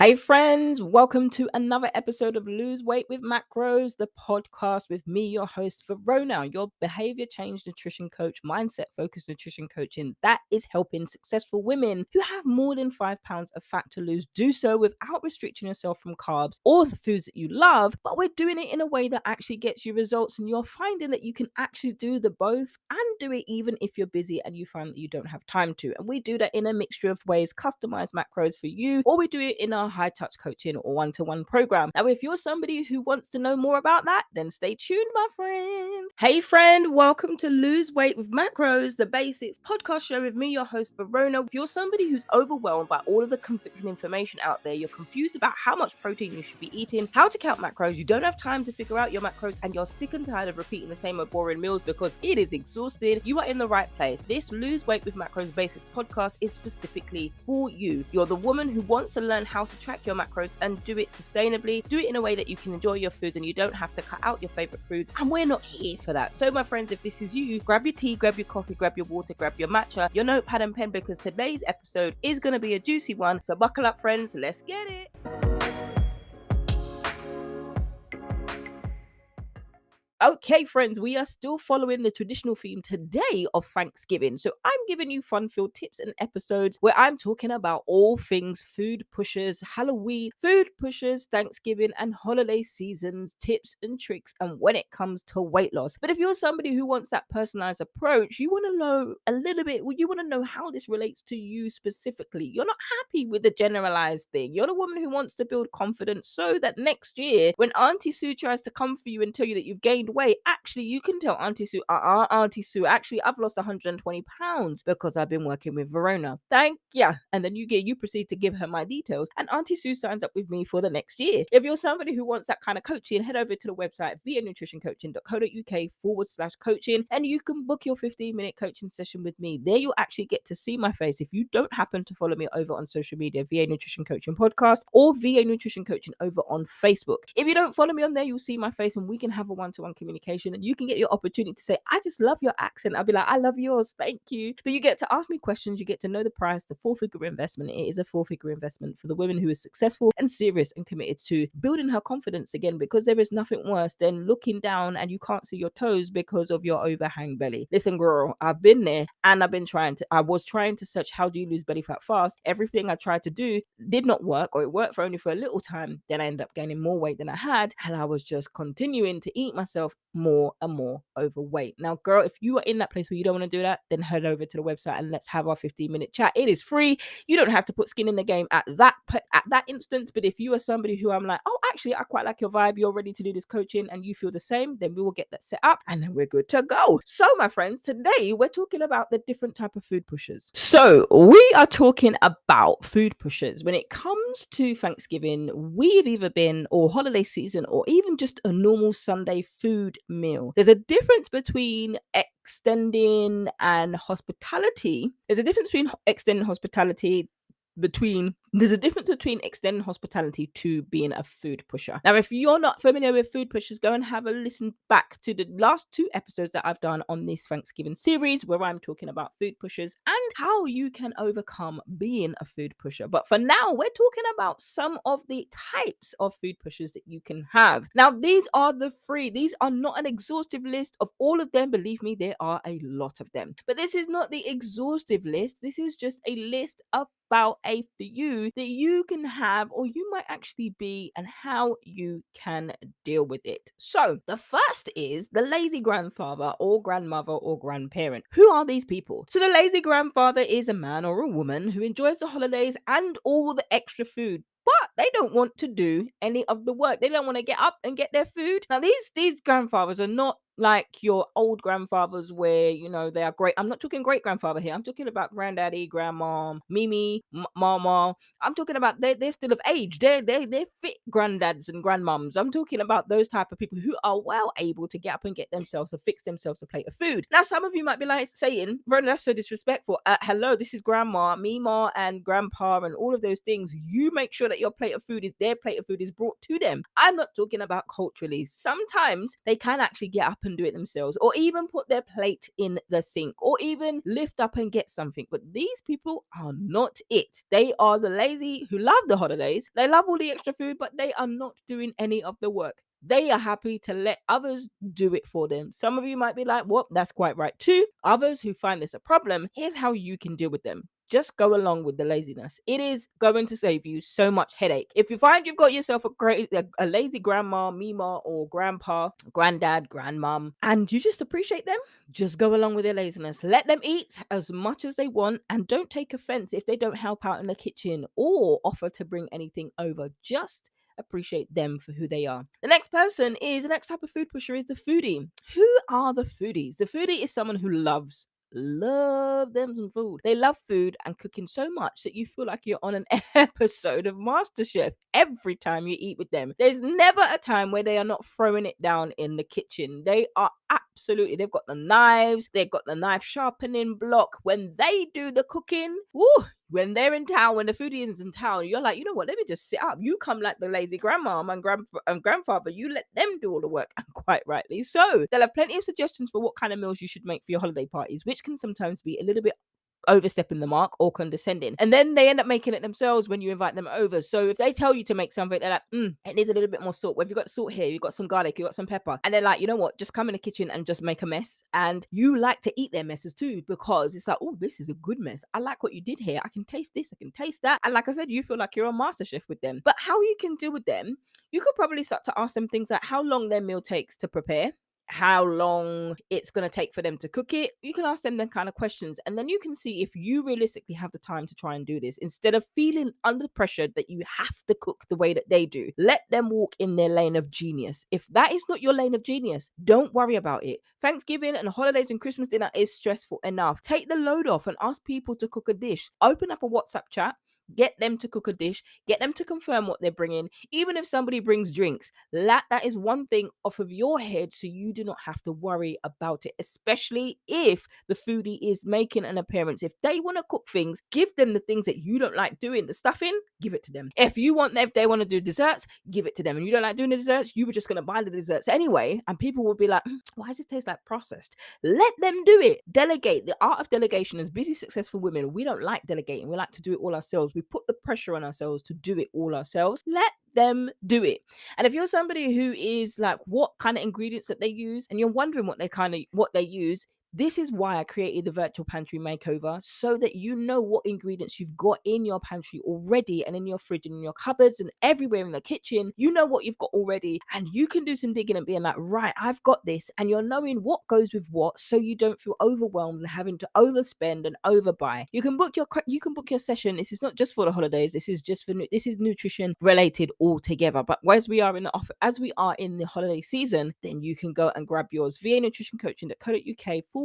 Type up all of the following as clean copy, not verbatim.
Hey friends, welcome to another episode of Lose Weight with Macros, the podcast with me, your host Verona, your behavior change nutrition coach, mindset focused nutrition coaching that is helping successful women who have more than 5 pounds of fat to lose do so without restricting yourself from carbs or the foods that you love, but we're doing it in a way that actually gets you results, and you're finding that you can actually do the both and do it even if you're busy and you find that you don't have time to. And we do that in a mixture of ways, customized macros for you, or we do it in our high touch coaching or one-to-one program. Now, if you're somebody who wants to know more about that, then stay tuned, my friend. Hey friend, welcome to Lose Weight with Macros, the basics podcast show with me, your host Verona. If you're somebody who's overwhelmed by all of the conflicting information out there, you're confused about how much protein you should be eating, how to count macros, you don't have time to figure out your macros, and you're sick and tired of repeating the same old boring meals because it is exhausting, you are in the right place. This Lose Weight with Macros basics podcast is specifically for you. You're the woman who wants to learn how to track your macros and do it sustainably, do it in a way that you can enjoy your foods and you don't have to cut out your favorite foods, and we're not here for that. So my friends, if this is you, grab your tea, grab your coffee, grab your water, grab your matcha, your notepad and pen, because today's episode is going to be a juicy one. So buckle up friends, let's get it. Okay, friends, we are still following the traditional theme today of Thanksgiving. So I'm giving you fun-filled tips and episodes where I'm talking about all things food pushers, Halloween, food pushers, Thanksgiving, and holiday seasons, tips and tricks, and when it comes to weight loss. But if you're somebody who wants that personalized approach, you want to know a little bit, you want to know how this relates to you specifically. You're not happy with the generalized thing. You're the woman who wants to build confidence so that next year, when Auntie Sue tries to come for you and tell you that you've gained weight, actually you can tell Auntie Sue, Auntie Sue, actually I've lost 120 pounds because I've been working with Verona. Thank ya. And then you proceed to give her my details, and Auntie Sue signs up with me for the next year. If you're somebody who wants that kind of coaching, head over to the website vanutritioncoaching.co.uk/coaching, and you can book your 15-minute coaching session with me. There you'll actually get to see my face. If you don't happen to follow me over on social media, VA Nutrition Coaching Podcast or VA Nutrition Coaching over on Facebook. If you don't follow me on there, you'll see my face and we can have a one-to-one communication, and you can get your opportunity to say, I just love your accent. I'll be like, I love yours, thank you. But you get to ask me questions, you get to know the price, the 4-figure investment. It is a 4-figure investment for the woman who is successful and serious and committed to building her confidence again, because there is nothing worse than looking down and you can't see your toes because of your overhang belly. Listen, girl, I've been there, and I was trying to search how do you lose belly fat fast. Everything I tried to do did not work, or it worked for only for a little time. Then I ended up gaining more weight than I had, and I was just continuing to eat myself more and more overweight. Now, girl, if you are in that place where you don't want to do that, then head over to the website and let's have our 15-minute chat. It is free. You don't have to put skin in the game at that instance. But if you are somebody who I'm like, oh, actually, I quite like your vibe, you're ready to do this coaching and you feel the same, then we will get that set up and then we're good to go. So, my friends, today we're talking about the different type of food pushers. So we are talking about food pushers. When it comes to Thanksgiving, we've either been, or holiday season, or even just a normal Sunday food meal. There's a difference between extending and hospitality. There's a difference between extending hospitality extending hospitality to being a food pusher. Now, if you're not familiar with food pushers, go and have a listen back to the last 2 episodes that I've done on this Thanksgiving series, where I'm talking about food pushers and how you can overcome being a food pusher. But for now, we're talking about some of the types of food pushers that you can have. Now, these are these are not an exhaustive list of all of them. Believe me, there are a lot of them. But this is not the exhaustive list. This is just a list about a few that you can have, or you might actually be, and how you can deal with it. So the first is the lazy grandfather or grandmother or grandparent. Who are these people? So the lazy grandfather is a man or a woman who enjoys the holidays and all the extra food, but they don't want to do any of the work. They don't want to get up and get their food. Now, these grandfathers are not like your old grandfathers where, you know, they are great. I'm not talking great grandfather here. I'm talking about granddaddy, grandma, Mimi, mama. I'm talking about they're still of age. They're fit granddads and grandmoms. I'm talking about those type of people who are well able to get up and get themselves or fix themselves a plate of food. Now, some of you might be like saying, Vernon, that's so disrespectful. Hello, this is grandma, Mima, and grandpa, and all of those things. You make sure that their plate of food is brought to them. I'm not talking about culturally. Sometimes they can actually get up up and do it themselves, or even put their plate in the sink, or even lift up and get something. But these people are not it. They are the lazy who love the holidays. They love all the extra food, but they are not doing any of the work. They are happy to let others do it for them. Some of you might be like, well, that's quite right too. Others who find this a problem, here's how you can deal with them. Just go along with the laziness. It is going to save you so much headache. If you find you've got yourself a lazy grandma, mima, or grandpa, granddad, grandmom, and you just appreciate them, just go along with their laziness. Let them eat as much as they want, and don't take offense if they don't help out in the kitchen or offer to bring anything over. Just appreciate them for who they are. The next type of food pusher is the foodie. Who are the foodies? The foodie is someone who love them some food. They love food and cooking so much that you feel like you're on an episode of MasterChef every time you eat with them. There's never a time where they are not throwing it down in the kitchen. They've got the knives, they've got the knife sharpening block. When they do the cooking, when they're in town, when the foodie is in town, you're like, you know what, let me just sit up. You come like the lazy grandma and grandfather, you let them do all the work, and quite rightly so. They'll have plenty of suggestions for what kind of meals you should make for your holiday parties, which can sometimes be a little bit overstepping the mark or condescending, and then they end up making it themselves when you invite them over. So if they tell you to make something, they're like, it needs a little bit more salt. Well, if you got salt here, you got some garlic, you got some pepper, and they're like, you know what, just come in the kitchen and just make a mess. And you like to eat their messes too, because it's like, oh, this is a good mess. I like what you did here. I can taste this, I can taste that. And like I said, you feel like you're a master chef with them. But how you can deal with them, you could probably start to ask them things like how long their meal takes to prepare, how long it's going to take for them to cook it. You can ask them them kind of questions, and then you can see if you realistically have the time to try and do this instead of feeling under pressure that you have to cook the way that they do. Let them walk in their lane of genius. If that is not your lane of genius, don't worry about it. Thanksgiving and holidays and Christmas dinner is stressful enough. Take the load off and ask people to cook a dish. Open up a WhatsApp chat. Get them to cook a dish, get them to confirm what they're bringing. Even if somebody brings drinks, that is one thing off of your head, so you do not have to worry about it, especially if the foodie is making an appearance. If they want to cook things, give them the things that you don't like doing. The stuffing, give it to them. If they want to do desserts, give it to them. And you don't like doing the desserts, you were just going to buy the desserts anyway, and people will be like, why does it taste like processed? Let them do it. Delegate. The art of delegation. As busy, successful women, we don't like delegating. We like to do it all ourselves. We put the pressure on ourselves to do it all ourselves. Let them do it. And if you're somebody who is like, what kind of ingredients that they use, and you're wondering what they use, this is why I created the virtual pantry makeover, so that you know what ingredients you've got in your pantry already, and in your fridge and in your cupboards and everywhere in the kitchen. You know what you've got already, and you can do some digging and being like, right, I've got this, and you're knowing what goes with what, so you don't feel overwhelmed and having to overspend and overbuy. You can book your session. This is not just for the holidays. This is nutrition related altogether. But as we are in the holiday season, then you can go and grab yours. vanutritioncoaching.co.uk/makeover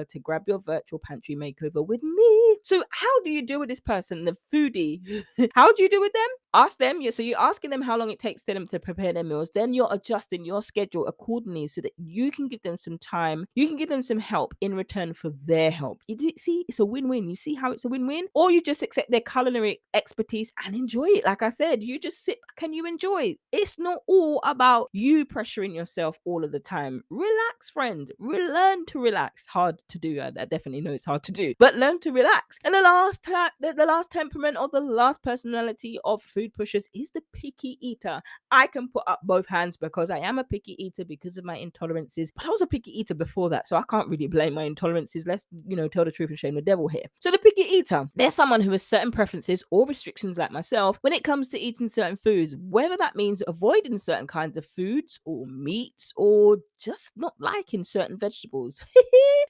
to grab your virtual pantry makeover with me. So how do you deal with this person, the foodie? How do you deal with them? Ask them. So you're asking them how long it takes for them to prepare their meals. Then you're adjusting your schedule accordingly so that you can give them some time. You can give them some help in return for their help. See, it's a win-win. You see how it's a win-win? Or you just accept their culinary expertise and enjoy it. Like I said, you just sit back and you enjoy it. It's not all about you pressuring yourself all of the time. Relax, friend. Learn to relax. Hard to do. I definitely know it's hard to do, but learn to relax. And the last temperament, or the last personality of food pushers, is the picky eater. I can put up both hands because I am a picky eater because of my intolerances, but I was a picky eater before that, so I can't really blame my intolerances. Let's tell the truth and shame the devil here. So the picky eater, there's someone who has certain preferences or restrictions like myself when it comes to eating certain foods, whether that means avoiding certain kinds of foods or meats, or just not liking certain vegetables.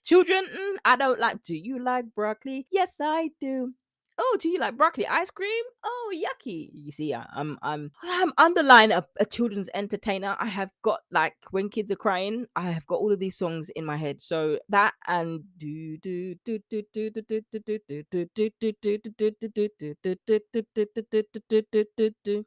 Children, I don't like. Do you like broccoli? Yes, I do. Oh, do you like broccoli ice cream? Oh, yucky. You see, I'm underlying a children's entertainer. I have got, like, when kids are crying, I have got all of these songs in my head. So that and do do do do do do do do do do do do do do do do.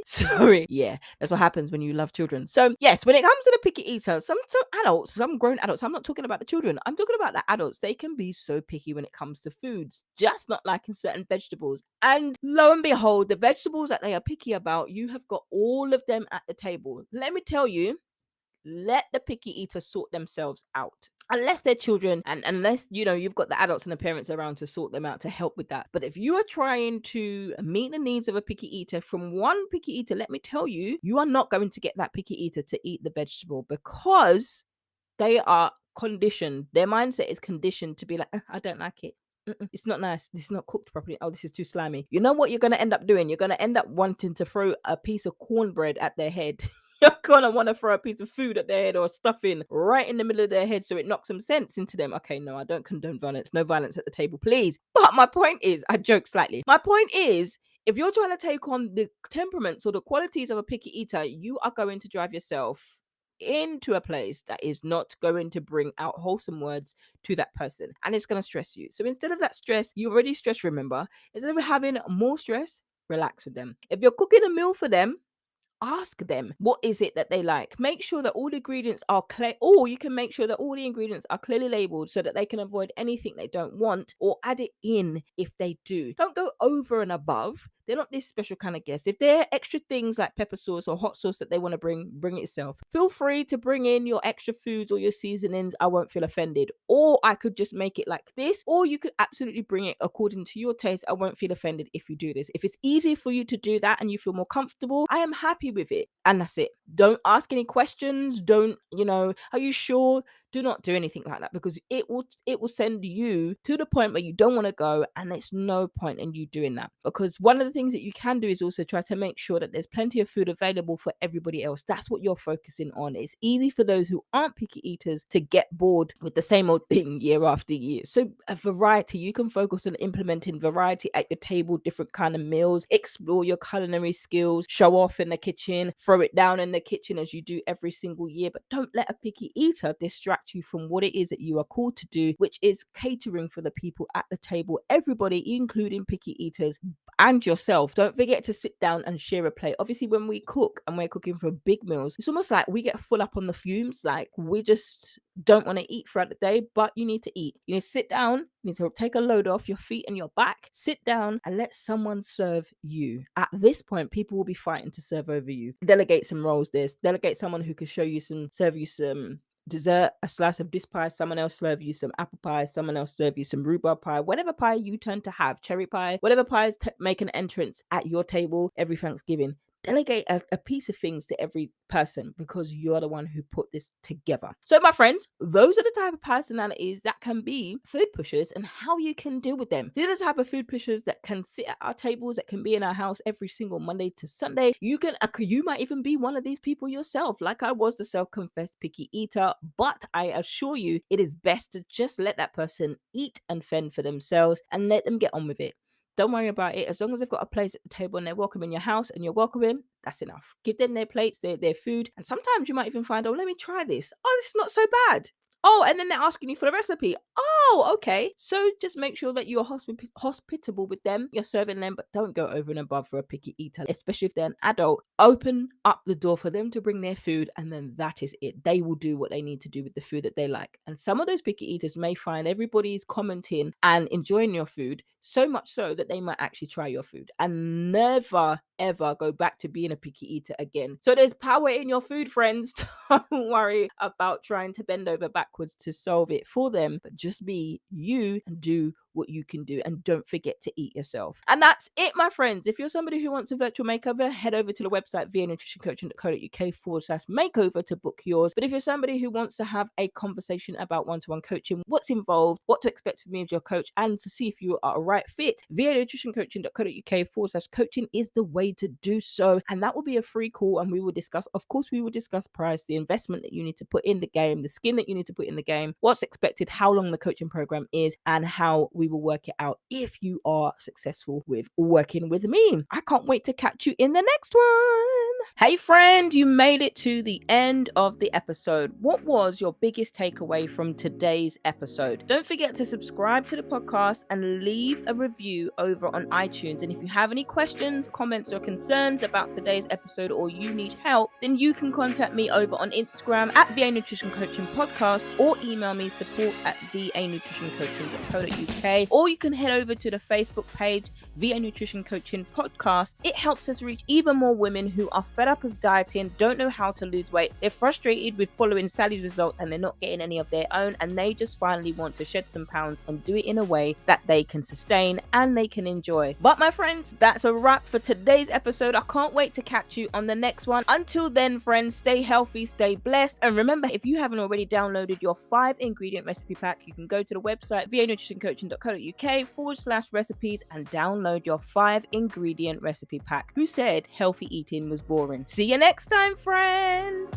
Sorry. Yeah, that's what happens when you love children. So yes, when it comes to the picky eater, some adults, some grown adults, I'm not talking about the children, I'm talking about the adults. They can be so picky when it comes to foods, just not liking certain vegetables. And lo and behold, the vegetables that they are picky about, you have got all of them at the table. Let me tell you, Let the picky eaters sort themselves out. Unless they're children, and unless, you've got the adults and the parents around to sort them out, to help with that. But if you are trying to meet the needs of a picky eater from one picky eater, let me tell you, you are not going to get that picky eater to eat the vegetable, because they are conditioned. Their mindset is conditioned to be like, I don't like it. It's not nice. This is not cooked properly. Oh, this is too slimy. You know what you're going to end up doing? You're going to end up wanting to throw a piece of cornbread at their head. You're going to want to throw a piece of food at their head, or stuffing right in the middle of their head, so it knocks some sense into them. Okay, no, I don't condone violence. No violence at the table, please. But my point is, I joke slightly. My point is, if you're trying to take on the temperaments or the qualities of a picky eater, you are going to drive yourself into a place that is not going to bring out wholesome words to that person, and it's going to stress you. So instead of that stress, you already stressed, remember, instead of having more stress, relax with them. If you're cooking a meal for them, ask them what is it that they like. Make sure that all the ingredients are clear, or you can make sure that all the ingredients are clearly labeled so that they can avoid anything they don't want, or add it in if they do. Don't go over and above. They're not this special kind of guest. If there are extra things like pepper sauce or hot sauce that they want to bring it yourself. Feel free to bring in your extra foods or your seasonings. I won't feel offended. Or I could just make it like this, or you could absolutely bring it according to your taste. I won't feel offended if you do this. If it's easy for you to do that and you feel more comfortable, I am happy with it. And that's it. Don't ask any questions. Don't, are you sure? Do not do anything like that, because it will send you to the point where you don't want to go, and there's no point in you doing that. Because one of the things that you can do is also try to make sure that there's plenty of food available for everybody else. That's what you're focusing on. It's easy for those who aren't picky eaters to get bored with the same old thing year after year. So a variety, you can focus on implementing variety at your table, different kind of meals, explore your culinary skills, show off in the kitchen, throw it down in the kitchen as you do every single year. But don't let a picky eater distract you from what it is that you are called to do, which is catering for the people at the table, everybody, including picky eaters and yourself. Don't forget to sit down and share a plate. Obviously, when we cook and we're cooking for big meals, it's almost like we get full up on the fumes, like we just don't want to eat throughout the day. But you need to eat. You need to sit down, you need to take a load off your feet and your back, sit down and let someone serve you. At this point, people will be fighting to serve over you. Delegate some roles. Delegate someone who can serve you some dessert, a slice of this pie, someone else serve you some apple pie, someone else serve you some rhubarb pie, whatever pie you tend to have, cherry pie, whatever pies make an entrance at your table every Thanksgiving. Delegate a piece of things to every person, because you're the one who put this together. So my friends, those are the type of personalities that can be food pushers and how you can deal with them. These are the type of food pushers that can sit at our tables, that can be in our house every single Monday to Sunday. You might even be one of these people yourself, like I was the self-confessed picky eater, but I assure you it is best to just let that person eat and fend for themselves and let them get on with it. Don't worry about it. As long as they've got a place at the table and they're welcome in your house and you're welcoming, that's enough. Give them their plates, their food. And sometimes you might even find, oh, let me try this. Oh, this is not so bad. Oh, and then they're asking you for the recipe. Oh, okay. So just make sure that you're hospitable with them. You're serving them, but don't go over and above for a picky eater, especially if they're an adult. Open up the door for them to bring their food, and then that is it. They will do what they need to do with the food that they like. And some of those picky eaters may find everybody's commenting and enjoying your food, so much so that they might actually try your food and never, ever go back to being a picky eater again. So there's power in your food, friends. Don't worry about trying to bend over backwards to solve it for them, but just be you and do what you can do, and don't forget to eat yourself. And that's it, my friends. If you're somebody who wants a virtual makeover, head over to the website vanutritioncoaching.co.uk/makeover to book yours. But if you're somebody who wants to have a conversation about one-to-one coaching, what's involved, what to expect from me as your coach, and to see if you are a right fit, vanutritioncoaching.co.uk/coaching is the way to do so. And that will be a free call, and we will discuss price, the investment that you need to put in the game, the skin that you need to put in the game, what's expected, how long the coaching program is, and how we will work it out if you are successful with working with me. I can't wait to catch you in the next one. Hey friend, you made it to the end of the episode. What was your biggest takeaway from today's episode? Don't forget to subscribe to the podcast and leave a review over on iTunes. And if you have any questions, comments, or concerns about today's episode, or you need help, then you can contact me over on Instagram at VA Nutrition Coaching Podcast, or email me support@vanutritioncoaching.co.uk, or you can head over to the Facebook page VA Nutrition Coaching Podcast. It helps us reach even more women who are fed up of dieting, don't know how to lose weight. They're frustrated with following Sally's results and they're not getting any of their own, and they just finally want to shed some pounds and do it in a way that they can sustain and they can enjoy. But my friends, that's a wrap for today's episode. I can't wait to catch you on the next one. Until then, friends, stay healthy, stay blessed, and remember, if you haven't already downloaded your 5-ingredient recipe pack, you can go to the website vanutritioncoaching.co.uk/recipes and download your 5-ingredient recipe pack. Who said healthy eating was boring? See you next time, friend.